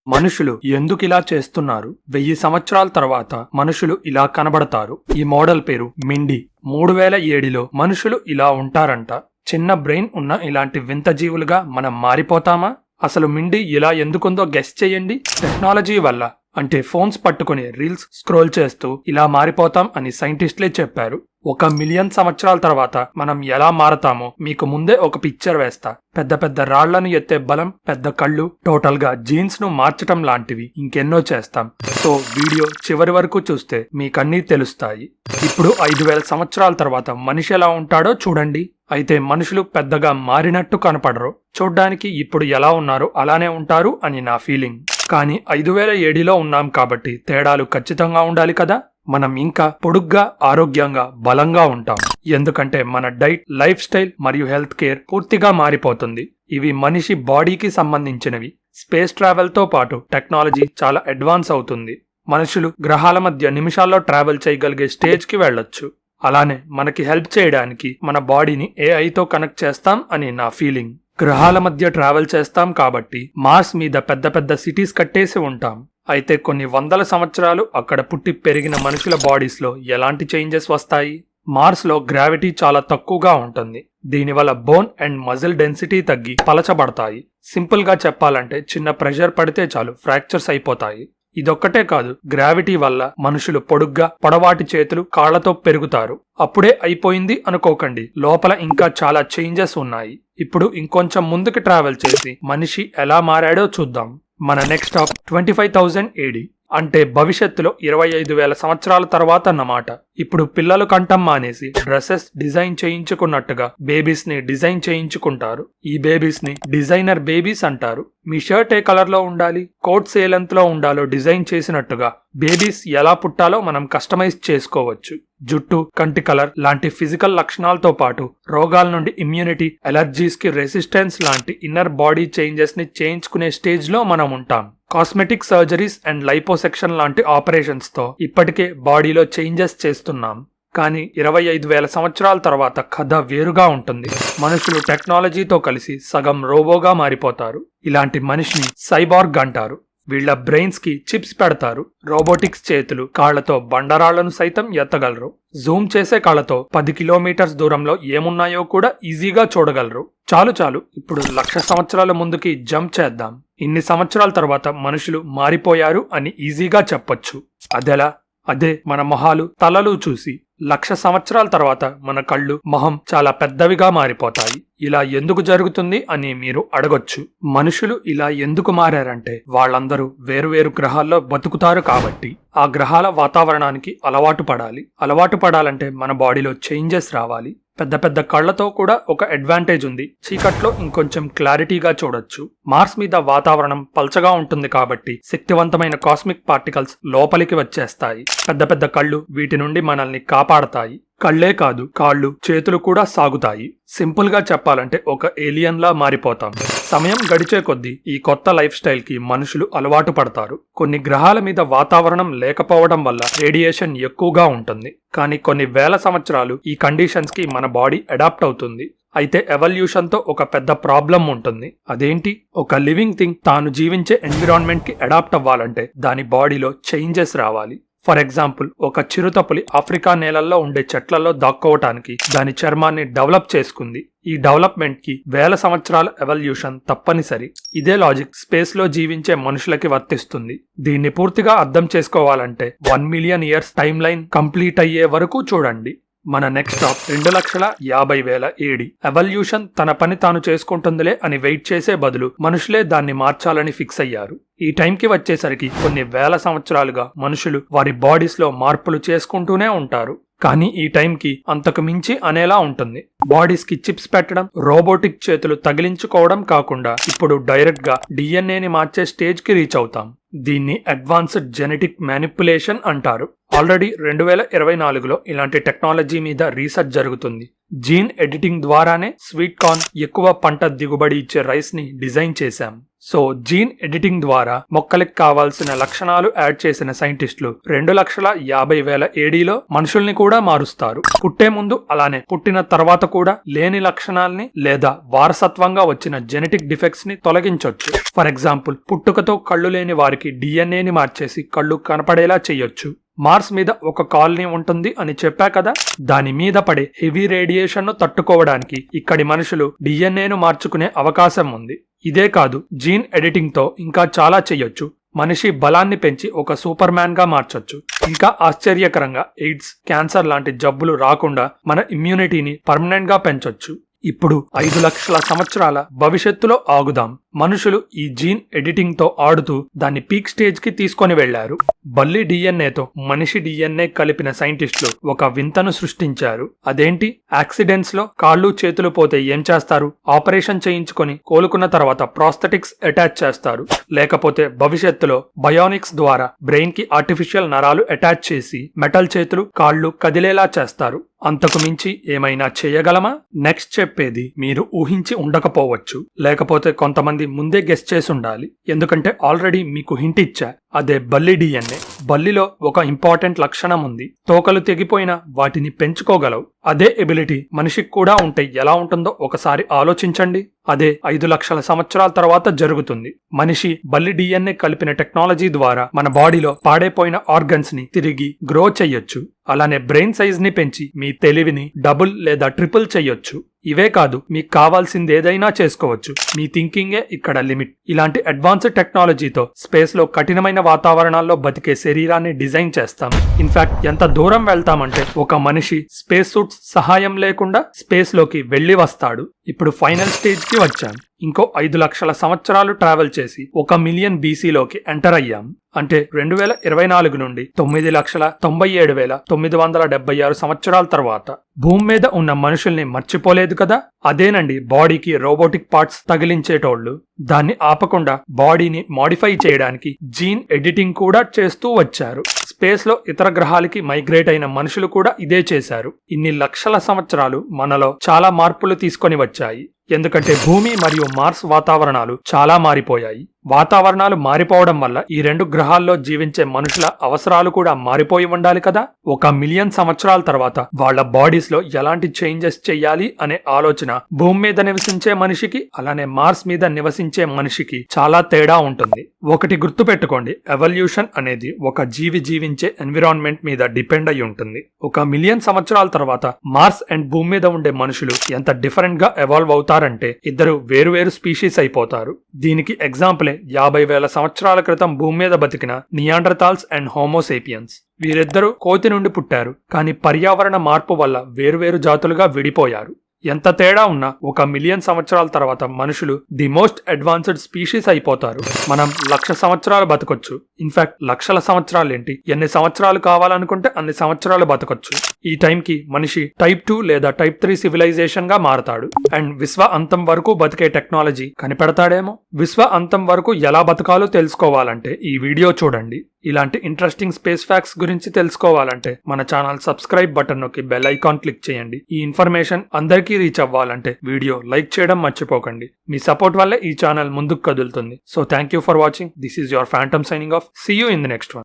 మనుషులు ఎందుకిలా చేస్తున్నారు? 1000 సంవత్సరాల తర్వాత మనుషులు ఇలా కనబడతారు. ఈ మోడల్ పేరు మిండి. 3007లో మనుషులు ఇలా ఉంటారంట. చిన్న బ్రెయిన్ ఉన్న ఇలాంటి వింత జీవులుగా మనం మారిపోతామా? అసలు మిండి ఇలా ఎందుకుందో గెస్ చేయండి. టెక్నాలజీ వల్ల, అంటే ఫోన్స్ పట్టుకుని రీల్స్ స్క్రోల్ చేస్తూ ఇలా మారిపోతాం అని సైంటిస్టులే చెప్పారు. 1,000,000 సంవత్సరాల తర్వాత మనం ఎలా మారతామో మీకు ముందే ఒక పిక్చర్ వేస్తా. పెద్ద పెద్ద రాళ్లను ఎత్తే బలం, పెద్ద కళ్ళు, టోటల్ గా జీన్స్ ను మార్చటం లాంటివి ఇంకెన్నో చేస్తాం. సో వీడియో చివరి వరకు చూస్తే మీకన్నీ తెలుస్తాయి. ఇప్పుడు 5,000 సంవత్సరాల తర్వాత మనిషి ఎలా ఉంటాడో చూడండి. అయితే మనుషులు పెద్దగా మారినట్టు కనపడరు. చూడ్డానికి ఇప్పుడు ఎలా ఉన్నారో అలానే ఉంటారు అని నా ఫీలింగ్. కానీ 5,007లో ఉన్నాం కాబట్టి తేడాలు ఖచ్చితంగా ఉండాలి కదా. మనం ఇంకా పొడుగ్గా, ఆరోగ్యంగా, బలంగా ఉంటాం. ఎందుకంటే మన డైట్, లైఫ్ స్టైల్ మరియు హెల్త్ కేర్ పూర్తిగా మారిపోతుంది. ఇవి మనిషి బాడీకి సంబంధించినవి. స్పేస్ ట్రావెల్ తో పాటు టెక్నాలజీ చాలా అడ్వాన్స్ అవుతుంది. మనుషులు గ్రహాల మధ్య నిమిషాల్లో ట్రావెల్ చేయగలిగే స్టేజ్ కి వెళ్ళొచ్చు. అలానే మనకి హెల్ప్ చేయడానికి మన బాడీని ఏఐతో కనెక్ట్ చేస్తాం అని నా ఫీలింగ్. గ్రహాల మధ్య ట్రావెల్ చేస్తాం కాబట్టి మార్స్ మీద పెద్ద పెద్ద సిటీస్ కట్టేసి ఉంటాం. అయితే కొన్ని వందల సంవత్సరాలు అక్కడ పుట్టి పెరిగిన మనుషుల బాడీస్ లో ఎలాంటి చేంజెస్ వస్తాయి? మార్స్ లో గ్రావిటీ చాలా తక్కువగా ఉంటుంది. దీనివల్ల బోన్ అండ్ మజిల్ డెన్సిటీ తగ్గి పలచబడతాయి. సింపుల్ గా చెప్పాలంటే చిన్న ప్రెషర్ పడితే చాలు ఫ్రాక్చర్స్ అయిపోతాయి. ఇదొక్కటే కాదు, గ్రావిటీ వల్ల మనుషులు పొడుగ్గా, పొడవాటి చేతులు, కాళ్లతో పెరుగుతారు. అప్పుడే అయిపోయింది అనుకోకండి, లోపల ఇంకా చాలా చేంజెస్ ఉన్నాయి. ఇప్పుడు ఇంకొంచెం ముందుకు ట్రావెల్ చేసి మనిషి ఎలా మారాడో చూద్దాం. మన నెక్స్ట్ స్టాప్ 25,000 AD, అంటే భవిష్యత్తులో 25,000 సంవత్సరాల తర్వాత అన్నమాట. ఇప్పుడు పిల్లలు కంఠం మానేసి డ్రెస్సెస్ డిజైన్ చేయించుకున్నట్టుగా బేబీస్ ని డిజైన్ చేయించుకుంటారు. ఈ బేబీస్ ని డిజైనర్ బేబీస్ అంటారు. మీ షర్ట్ ఏ కలర్ లో ఉండాలి, కోట్స్ ఏ లెంత్ లో ఉండాలో డిజైన్ చేసినట్టుగా బేబీస్ ఎలా పుట్టాలో మనం కస్టమైజ్ చేసుకోవచ్చు. జుట్టు, కంటి కలర్ లాంటి ఫిజికల్ లక్షణాలతో పాటు రోగాల నుండి ఇమ్యూనిటీ, అలర్జీస్ కి రెసిస్టెన్స్ లాంటి ఇన్నర్ బాడీ చేంజెస్ ని చేయించుకునే స్టేజ్ లో మనం ఉంటాం. కాస్మెటిక్ సర్జరీస్ అండ్ లైపోసెక్షన్ లాంటి ఆపరేషన్స్ తో ఇప్పటికే బాడీలో చేంజెస్ చేస్తున్నాం. కానీ 25,000 సంవత్సరాల తర్వాత కథ వేరుగా ఉంటుంది. మనుషులు టెక్నాలజీతో కలిసి సగం రోబోగా మారిపోతారు. ఇలాంటి మనిషిని సైబార్గ్ అంటారు. వీళ్ల బ్రెయిన్స్ కి చిప్స్ పెడతారు. రోబోటిక్స్ చేతులు, కాళ్లతో బండరాళ్లను సైతం ఎత్తగలరు. జూమ్ చేసే కాళ్లతో 10 కిలోమీటర్స్ దూరంలో ఏమున్నాయో కూడా ఈజీగా చూడగలరు. చాలు, ఇప్పుడు 1,00,000 సంవత్సరాల ముందుకి జంప్ చేద్దాం. ఇన్ని సంవత్సరాల తర్వాత మనుషులు మారిపోయారు అని ఈజీగా చెప్పొచ్చు. అదెలా? అదే మన మొహాలు, తలలు చూసి. 1,00,000 సంవత్సరాల తర్వాత మన కళ్ళు, మొహం చాలా పెద్దవిగా మారిపోతాయి. ఇలా ఎందుకు జరుగుతుంది అని మీరు అడగొచ్చు. మనుషులు ఇలా ఎందుకు మారారంటే వాళ్ళందరూ వేరువేరు గ్రహాల్లో బతుకుతారు కాబట్టి ఆ గ్రహాల వాతావరణానికి అలవాటు పడాలి. అలవాటు పడాలంటే మన బాడీలో చేంజెస్ రావాలి. పెద్ద పెద్ద కళ్లతో కూడా ఒక అడ్వాంటేజ్ ఉంది. చీకట్లో ఇంకొంచెం క్లారిటీగా చూడొచ్చు. మార్స్ మీద వాతావరణం పల్చగా ఉంటుంది కాబట్టి శక్తివంతమైన కాస్మిక్ పార్టికల్స్ లోపలికి వచ్చేస్తాయి. పెద్ద పెద్ద కళ్ళు వీటి నుండి మనల్ని కాపాడతాయి. కళ్లే కాదు, కాళ్ళు, చేతులు కూడా సాగుతాయి. సింపుల్ గా చెప్పాలంటే ఒక ఏలియన్ లా మారిపోతాం. సమయం గడిచే కొద్దీ ఈ కొత్త లైఫ్ స్టైల్ కి మనుషులు అలవాటు పడతారు. కొన్ని గ్రహాల మీద వాతావరణం లేకపోవడం వల్ల రేడియేషన్ ఎక్కువగా ఉంటుంది. కానీ కొన్ని వేల సంవత్సరాలు ఈ కండిషన్స్ కి మన బాడీ అడాప్ట్ అవుతుంది. అయితే ఎవల్యూషన్ తో ఒక పెద్ద ప్రాబ్లం ఉంటుంది. అదేంటి? ఒక లివింగ్ థింగ్ తాను జీవించే ఎన్విరాన్మెంట్ కి అడాప్ట్ అవ్వాలంటే దాని బాడీలో చేంజెస్ రావాలి. ఫర్ ఎగ్జాంపుల్, ఒక చిరుతపులి ఆఫ్రికా నేలల్లో ఉండే చెట్లలో దాక్కోవటానికి దాని చర్మాన్ని డెవలప్ చేసుకుంది. ఈ డెవలప్మెంట్ కి వేల సంవత్సరాల ఎవల్యూషన్ తప్పనిసరి. ఇదే లాజిక్ స్పేస్ లో జీవించే మనుషులకి వర్తిస్తుంది. దీన్ని పూర్తిగా అర్థం చేసుకోవాలంటే 1 million years time line complete అయ్యే వరకు చూడండి. మన నెక్స్ట్ స్టాప్ 2,50,000 AD. ఎవల్యూషన్ తన పని తాను చేసుకుంటుందిలే అని వెయిట్ చేసే బదులు మనుషులే దాన్ని మార్చాలని ఫిక్స్ అయ్యారు. ఈ టైంకి వచ్చేసరికి కొన్ని వేల సంవత్సరాలుగా మనుషులు వారి బాడీస్ లో మార్పులు చేసుకుంటూనే ఉంటారు. కానీ ఈ టైంకి అంతకు మించి అనేలా ఉంటుంది. బాడీస్ కి చిప్స్ పెట్టడం, రోబోటిక్ చేతులు తగిలించుకోవడం కాకుండా ఇప్పుడు డైరెక్ట్ గా డిఎన్ఏని మార్చే స్టేజ్ కి రీచ్ అవుతాం. దీన్ని అడ్వాన్స్డ్ జెనెటిక్ మ్యానిపులేషన్ అంటారు. ఆల్రెడీ 2024లో ఇలాంటి టెక్నాలజీ మీద రీసెర్చ్ జరుగుతుంది. జీన్ ఎడిటింగ్ ద్వారానే స్వీట్ కార్న్, ఎక్కువ పంట దిగుబడి ఇచ్చే రైస్ ని డిజైన్ చేశాం. సో జీన్ ఎడిటింగ్ ద్వారా మొక్కలకి కావాల్సిన లక్షణాలు యాడ్ చేసిన సైంటిస్టులు 2,50,000 ఏడీలో మనుషుల్ని కూడా మారుస్తారు. పుట్టే ముందు అలానే పుట్టిన తర్వాత కూడా లేని లక్షణాల్ని లేదా వారసత్వంగా వచ్చిన జెనెటిక్ డిఫెక్ట్స్ ని తొలగించొచ్చు. ఫర్ ఎగ్జాంపుల్, పుట్టుకతో కళ్ళు లేని వారికి డిఎన్ఏని మార్చేసి కళ్ళు కనపడేలా చేయొచ్చు. మార్స్ మీద ఒక కాలనీ ఉంటుంది అని చెప్పా కదా, దాని మీద పడే హెవీ రేడియేషన్ ను తట్టుకోవడానికి ఇక్కడి మనుషులు డిఎన్ఏను మార్చుకునే అవకాశం ఉంది. ఇదే కాదు, జీన్ ఎడిటింగ్ తో ఇంకా చాలా చెయ్యొచ్చు. మనిషి బలాన్ని పెంచి ఒక సూపర్ మ్యాన్ గా మార్చొచ్చు. ఇంకా ఆశ్చర్యకరంగా ఎయిడ్స్, క్యాన్సర్ లాంటి జబ్బులు రాకుండా మన ఇమ్యూనిటీని పర్మనెంట్ గా పెంచొచ్చు. ఇప్పుడు 5 లక్షల సంవత్సరాల భవిష్యత్తులో ఆగుదాం. మనుషులు ఈ జీన్ ఎడిటింగ్ తో ఆడుతూ దాన్ని పీక్ స్టేజ్ కి తీసుకొని వెళ్లారు. బల్లి డిఎన్ఏతో మనిషి డిఎన్ఏ కలిపిన సైంటిస్టులు ఒక వింతను సృష్టించారు. అదేంటి? యాక్సిడెంట్స్ లో కాళ్ళు చేతులు పోతే ఏం చేస్తారు? ఆపరేషన్ చేయించుకొని కోలుకున్న తర్వాత ప్రాస్థెటిక్స్ అటాచ్ చేస్తారు. లేకపోతే భవిష్యత్తులో బయోనిక్స్ ద్వారా బ్రెయిన్ కి ఆర్టిఫిషియల్ నరాలు అటాచ్ చేసి మెటల్ చేతులు కాళ్ళు కదిలేలా చేస్తారు. అంతకు మించి ఏమైనా చేయగలమా? నెక్స్ట్ చెప్పేది మీరు ఊహించి ఉండకపోవచ్చు, లేకపోతే కొంతమంది ముందే గెస్ చేసి ఉండాలి. ఎందుకంటే ఆల్రెడీ మీకు హింట్ ఇచ్చా. అదే బల్లి డిఎన్ఏ. బల్లిలో ఒక ఇంపార్టెంట్ లక్షణం ఉంది. తోకలు తెగిపోయినా వాటిని పెంచుకోగలవు. అదే ఎబిలిటీ మనిషికి కూడా ఉంటే ఎలా ఉంటుందో ఒకసారి ఆలోచించండి. అదే 5 లక్షల సంవత్సరాల తర్వాత జరుగుతుంది. మనిషి బల్లి డిఎన్ఏ కలిపిన టెక్నాలజీ ద్వారా మన బాడీలో పాడైపోయిన ఆర్గన్స్ ని తిరిగి గ్రో చెయ్యొచ్చు. అలానే బ్రెయిన్ సైజ్ ని పెంచి మీ తెలివిని డబుల్ లేదా ట్రిపుల్ చెయ్యొచ్చు. ఇవే కాదు, మీకు కావాల్సింది ఏదైనా చేసుకోవచ్చు. మీ థింకింగే ఇక్కడ లిమిట్. ఇలాంటి అడ్వాన్స్డ్ టెక్నాలజీతో స్పేస్ లో కఠినమైన వాతావరణాల్లో బతికే శరీరాన్ని డిజైన్ చేస్తాం. ఇన్ఫాక్ట్ ఎంత దూరం వెళ్తామంటే ఒక మనిషి స్పేస్ సూట్స్ సహాయం లేకుండా స్పేస్ లోకి వెళ్లి వస్తాడు. ఇప్పుడు ఫైనల్ స్టేజ్ కి వచ్చాం. ఇంకో 5 లక్షల సంవత్సరాలు ట్రావెల్ చేసి 1 మిలియన్ బీసీలోకి ఎంటర్ అయ్యాం. అంటే 2024 నుండి 9,97,976 సంవత్సరాల తర్వాత భూమి మీద ఉన్న మనుషుల్ని మర్చిపోలేదు కదా. అదేనండి బాడీకి రోబోటిక్ పార్ట్స్ తగిలించేటోళ్లు. దాన్ని ఆపకుండా బాడీని మాడిఫై చేయడానికి జీన్ ఎడిటింగ్ కూడా చేస్తూ వచ్చారు. స్పేస్ లో ఇతర గ్రహాలకి మైగ్రేట్ అయిన మనుషులు కూడా ఇదే చేశారు. ఇన్ని లక్షల సంవత్సరాలు మనలో చాలా మార్పులు తీసుకొని వచ్చాయి. ఎందుకంటే భూమి మరియు మార్స్ వాతావరణాలు చాలా మారిపోయాయి. వాతావరణాలు మారిపోవడం వల్ల ఈ 2 గ్రహాల్లో జీవించే మనుషుల అవసరాలు కూడా మారిపోయి ఉండాలి కదా. 1 మిలియన్ సంవత్సరాల తర్వాత వాళ్ళ బాడీస్ లో ఎలాంటి చేంజెస్ చెయ్యాలి అనే ఆలోచన భూమి మీద నివసించే మనిషికి అలానే మార్స్ మీద నివసించే మనిషికి చాలా తేడా ఉంటుంది. ఒకటి గుర్తుపెట్టుకోండి, ఎవల్యూషన్ అనేది ఒక జీవి జీవించే ఎన్విరాన్మెంట్ మీద డిపెండ్ అయి ఉంటుంది. 1 మిలియన్ సంవత్సరాల తర్వాత మార్స్ అండ్ భూమి మీద ఉండే మనుషులు ఎంత డిఫరెంట్ గా ఎవాల్వ్ అవుతారంటే ఇద్దరు వేరువేరు స్పీషీస్ అయిపోతారు. దీనికి ఎగ్జాంపుల్ 50,000 సంవత్సరాల క్రితం భూమి మీద బతికిన నియాండర్తాల్స్ అండ్ హోమోసేపియన్స్. వీరిద్దరూ కోతి నుండి పుట్టారు, కానీ పర్యావరణ మార్పు వల్ల వేరువేరు జాతులుగా విడిపోయారు. ఎంత తేడా ఉన్నా 1 మిలియన్ సంవత్సరాల తర్వాత మనుషులు ది మోస్ట్ అడ్వాన్స్డ్ స్పీషీస్ అయిపోతారు. మనం 1,00,000 సంవత్సరాలు బతకొచ్చు. ఇన్ఫాక్ట్ లక్షల సంవత్సరాలేంటి, ఎన్ని సంవత్సరాలు కావాలనుకుంటే అన్ని సంవత్సరాలు బతకొచ్చు. ఈ టైంకి మనిషి టైప్ 2 లేదా టైప్ 3 సివిలైజేషన్ గా మారతాడు. అండ్ విశ్వ అంతం వరకు బతికే టెక్నాలజీ కనిపెడతాడేమో. విశ్వ అంతం వరకు ఎలా బతకాలో తెలుసుకోవాలంటే ఈ వీడియో చూడండి. ఇలాంటి ఇంట్రెస్టింగ్ స్పేస్ ఫ్యాక్ట్స్ గురించి తెలుసుకోవాలంటే మన ఛానల్ సబ్స్క్రైబ్ బటన్ నొక్కి బెల్ ఐకాన్ క్లిక్ చేయండి. ఈ ఇన్ఫర్మేషన్ అందరికీ రీచ్ అవ్వాలంటే వీడియో లైక్ చేయడం మర్చిపోకండి. మీ సపోర్ట్ వల్లే ఈ ఛానల్ ముందుకు కదులుతుంది. So thank you for watching. This is your phantom signing off. See you in the next one.